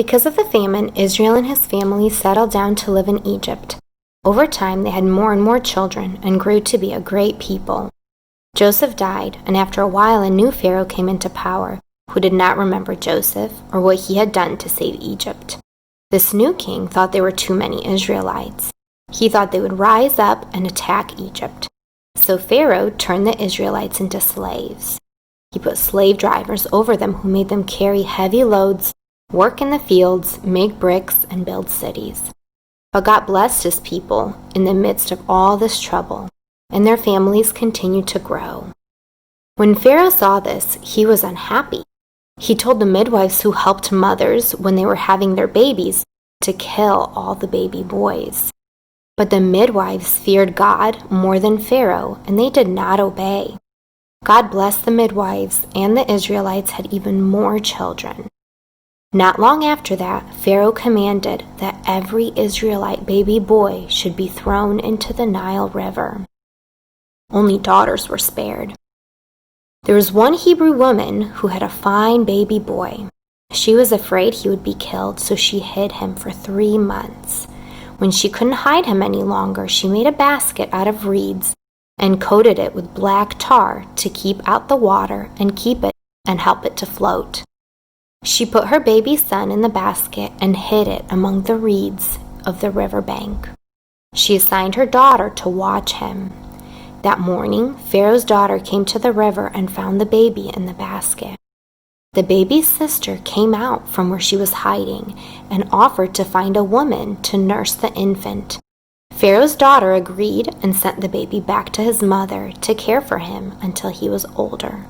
Because of the famine, Israel and his family settled down to live in Egypt. Over time, they had more and more children and grew to be a great people. Joseph died, and after a while, a new Pharaoh came into power, who did not remember Joseph or what he had done to save Egypt. This new king thought there were too many Israelites. He thought they would rise up and attack Egypt. So Pharaoh turned the Israelites into slaves. He put slave drivers over them who made them carry heavy loads, work in the fields, make bricks, and build cities. But God blessed his people in the midst of all this trouble, and their families continued to grow. When Pharaoh saw this, he was unhappy. He told the midwives who helped mothers when they were having their babies to kill all the baby boys. But the midwives feared God more than Pharaoh, and they did not obey. God blessed the midwives, and the Israelites had even more children. Not long after that, Pharaoh commanded that every Israelite baby boy should be thrown into the Nile River. Only daughters were spared. There was one Hebrew woman who had a fine baby boy. She was afraid he would be killed, so she hid him for 3 months. When she couldn't hide him any longer, she made a basket out of reeds and coated it with black tar to keep out the water and keep it and help it to float. She put her baby son in the basket and hid it among the reeds of the river bank. She assigned her daughter to watch him. That morning, Pharaoh's daughter came to the river and found the baby in the basket. The baby's sister came out from where she was hiding and offered to find a woman to nurse the infant. Pharaoh's daughter agreed and sent the baby back to his mother to care for him until he was older.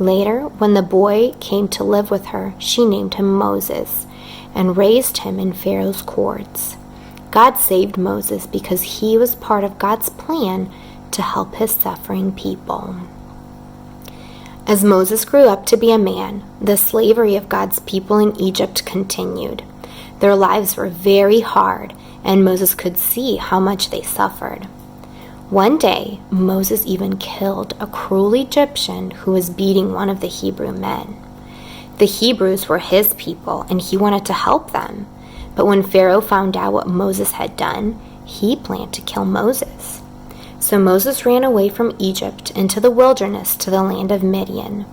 Later, when the boy came to live with her, she named him Moses and raised him in Pharaoh's courts. God saved Moses because he was part of God's plan to help his suffering people. As Moses grew up to be a man, the slavery of God's people in Egypt continued. Their lives were very hard, and Moses could see how much they suffered. One day, Moses even killed a cruel Egyptian who was beating one of the Hebrew men. The Hebrews were his people, and he wanted to help them. But when Pharaoh found out what Moses had done, he planned to kill Moses. So Moses ran away from Egypt into the wilderness to the land of Midian.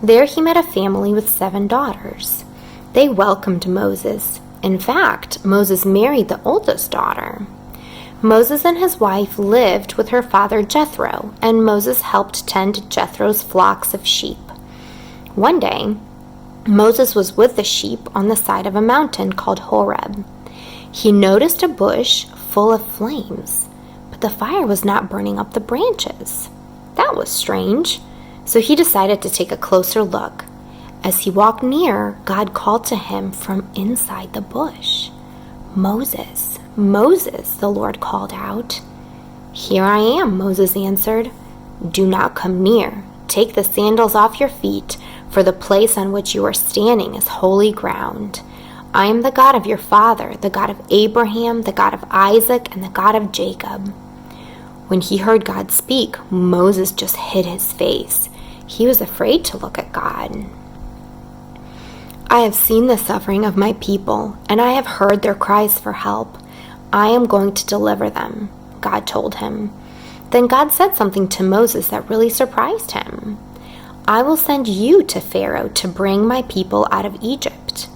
There he met a family with 7 daughters. They welcomed Moses. In fact, Moses married the oldest daughter. Moses and his wife lived with her father Jethro, and Moses helped tend Jethro's flocks of sheep. One day, Moses was with the sheep on the side of a mountain called Horeb. He noticed a bush full of flames, but the fire was not burning up the branches. That was strange, so he decided to take a closer look. As he walked near, God called to him from inside the bush. "Moses, Moses," the Lord called out. "Here I am," Moses answered. "Do not come near. Take the sandals off your feet, for the place on which you are standing is holy ground. I am the God of your father, the God of Abraham, the God of Isaac, and the God of Jacob." When he heard God speak, Moses just hid his face. He was afraid to look at God. "I have seen the suffering of my people, and I have heard their cries for help. I am going to deliver them," God told him. Then God said something to Moses that really surprised him. "I will send you to Pharaoh to bring my people out of Egypt."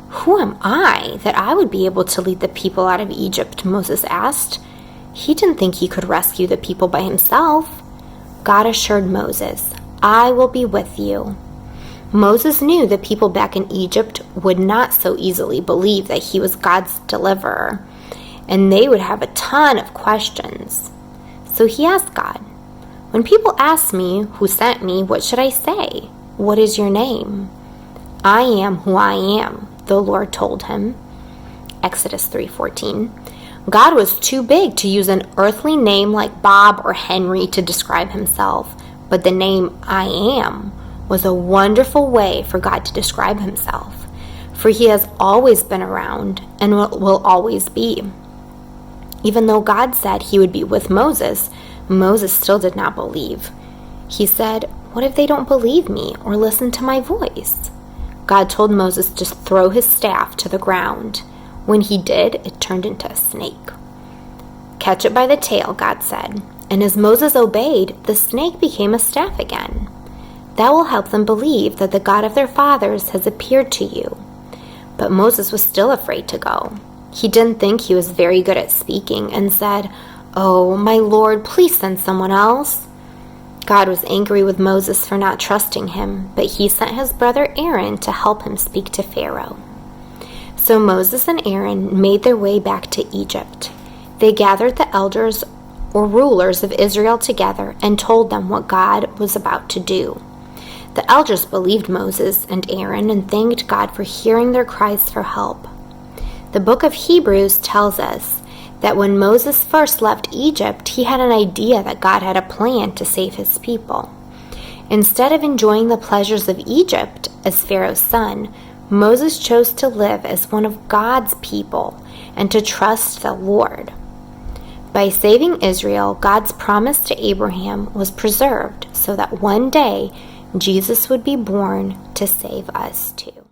"Who am I that I would be able to lead the people out of Egypt?" Moses asked. He didn't think he could rescue the people by himself. God assured Moses, "I will be with you." Moses knew the people back in Egypt would not so easily believe that he was God's deliverer, and they would have a ton of questions. So he asked God, "When people ask me who sent me, what should I say? What is your name?" "I am who I am," the Lord told him. Exodus 3:14. God was too big to use an earthly name like Bob or Henry to describe himself, but the name I am was a wonderful way for God to describe himself, for he has always been around and will always be. Even though God said he would be with Moses, Moses still did not believe. He said, "What if they don't believe me or listen to my voice?" God told Moses to throw his staff to the ground. When he did, it turned into a snake. "Catch it by the tail," God said. And as Moses obeyed, the snake became a staff again. That will help them believe that the God of their fathers has appeared to you. But Moses was still afraid to go. He didn't think he was very good at speaking and said, "Oh, my Lord, please send someone else." God was angry with Moses for not trusting him, but he sent his brother Aaron to help him speak to Pharaoh. So Moses and Aaron made their way back to Egypt. They gathered the elders or rulers of Israel together and told them what God was about to do. The elders believed Moses and Aaron and thanked God for hearing their cries for help. The book of Hebrews tells us that when Moses first left Egypt, he had an idea that God had a plan to save his people. Instead of enjoying the pleasures of Egypt as Pharaoh's son, Moses chose to live as one of God's people and to trust the Lord. By saving Israel, God's promise to Abraham was preserved so that one day Jesus would be born to save us too.